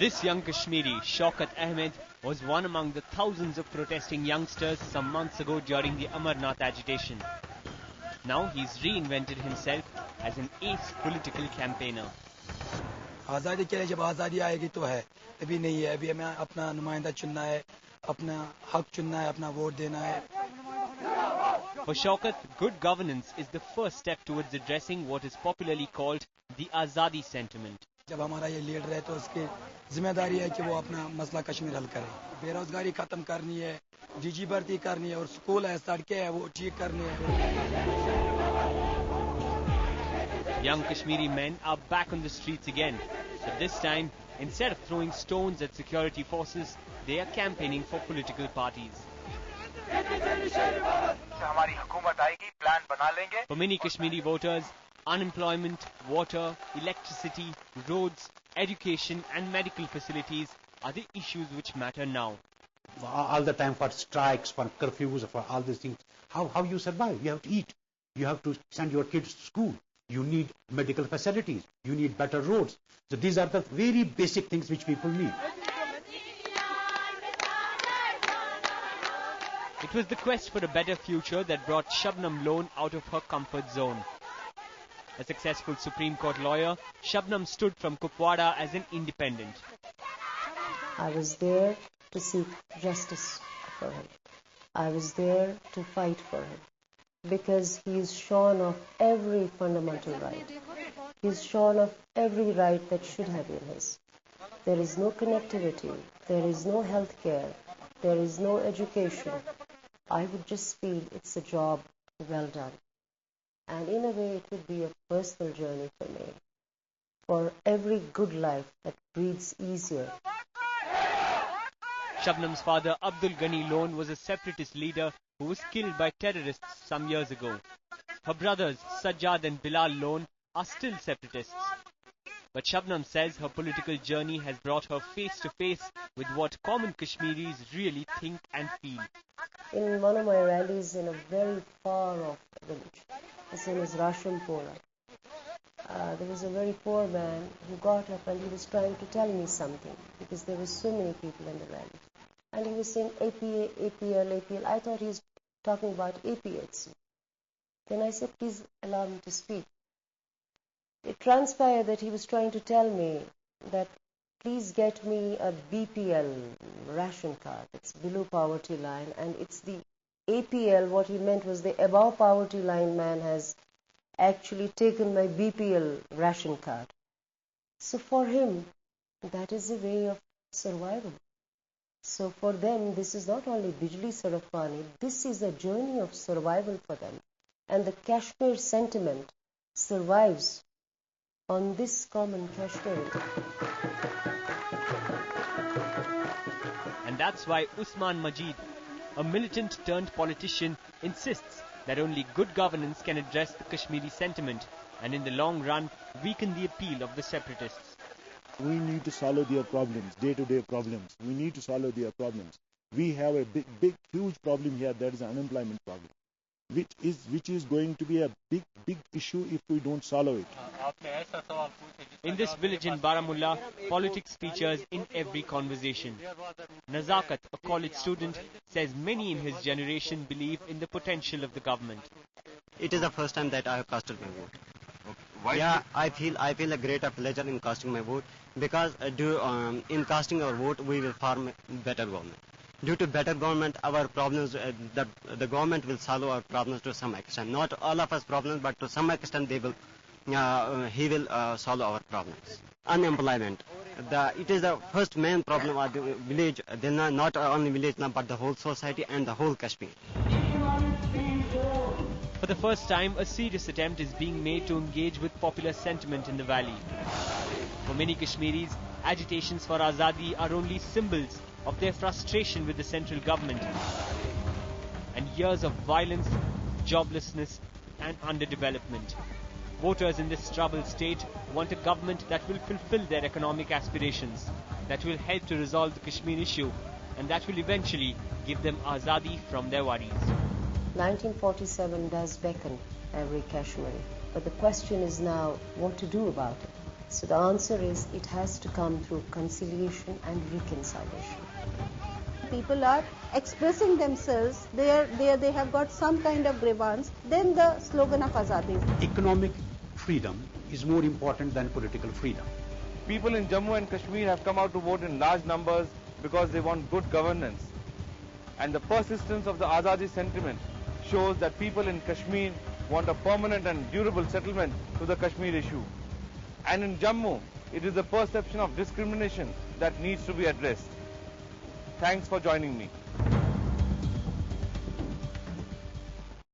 This young Kashmiri, Shaukat Ahmed, was one among the thousands of protesting youngsters some months ago during the Amarnath agitation. Now he's reinvented himself as an ace political campaigner. आज़ादी के लिए जब आज़ादी आएगी तो है, अभी नहीं है. अभी हमें अपना नुमाइंदा चुनना है, अपना हक चुनना है, अपना वोट देना है. For Shaukat, good governance is the first step towards addressing what is popularly called the Azadi sentiment. जब हमारा ये लीडर है तो उसकी जिम्मेदारी है कि वो अपना मसला कश्मीर हल करे. बेरोजगारी खत्म करनी है, डीजी भर्ती करनी है और स्कूल है, सड़कें है, वो ठीक करनी है. Young Kashmiri men are back on the streets again, but this time, instead of throwing stones at security forces, they are campaigning for political parties. For many Kashmiri voters, unemployment, water, electricity, roads, education and medical facilities are the issues which matter now. All the time for strikes, for curfews, for all these things. How you survive? You have to eat. You have to send your kids to school. You need medical facilities. You need better roads. So these are the very basic things which people need. It was the quest for a better future that brought Shabnam Lone out of her comfort zone. A successful Supreme Court lawyer, Shabnam stood from Kupwara as an independent. I was there to seek justice for him. I was there to fight for him because he is shorn of every fundamental right. He is shorn of every right that should have been his. There is no connectivity, there is no health care, there is no education. I would just feel it's a job well done. And in a way it would be a personal journey for me. For every good life that breathes easier. Shabnam's father Abdul Ghani Lone was a separatist leader who was killed by terrorists some years ago. Her brothers Sajjad and Bilal Lone are still separatists. But Shabnam says her political journey has brought her face to face with what common Kashmiris really think and feel. In one of my rallies in a very far off village, his name is Rashampura, there was a very poor man who got up and he was trying to tell me something because there were so many people in the rally. And he was saying APA, APL, APL. I thought he was talking about APHC. Then I said, please allow me to speak. It transpired that he was trying to tell me that please get me a BPL ration card. It's below poverty line, and it's the APL, what he meant was the above poverty line man has actually taken my BPL ration card. So for him, that is a way of survival. So for them, this is not only Bijli Sarafani, this is a journey of survival for them. And the Kashmir sentiment survives on this common Kashmiri. And that's why Usman Majid, a militant turned politician, insists that only good governance can address the Kashmiri sentiment and in the long run weaken the appeal of the separatists. We need to solve their problems, day-to-day problems. We need to solve their problems. We have a big, huge problem here. That is an unemployment problem, which is going to be a big issue if we don't solve it. In this village in Baramulla, politics features in every conversation. Nazakat, a college student, says many in his generation believe in the potential of the government. It is the first time that I have casted my vote. Why? Yeah, I feel a greater pleasure in casting my vote because in casting our vote we will form better government. Due to better government, our problems, the government will solve our problems to some extent. Not all of us problems, but to some extent he will solve our problems. Unemployment. It is the first main problem of the village, not only village, but the whole society and the whole Kashmir. For the first time, a serious attempt is being made to engage with popular sentiment in the valley. For many Kashmiris, agitations for Azadi are only symbols of their frustration with the central government and years of violence, joblessness and underdevelopment. Voters in this troubled state want a government that will fulfill their economic aspirations, that will help to resolve the Kashmir issue and that will eventually give them Azadi from their worries. 1947 does beckon every Kashmiri, but the question is now what to do about it. So the answer is it has to come through conciliation and reconciliation. People are expressing themselves, they have got some kind of grievance, then the slogan of Azadi. Economic freedom is more important than political freedom. People in Jammu and Kashmir have come out to vote in large numbers because they want good governance. And the persistence of the Azadi sentiment shows that people in Kashmir want a permanent and durable settlement to the Kashmir issue. And in Jammu, it is the perception of discrimination that needs to be addressed. Thanks for joining me.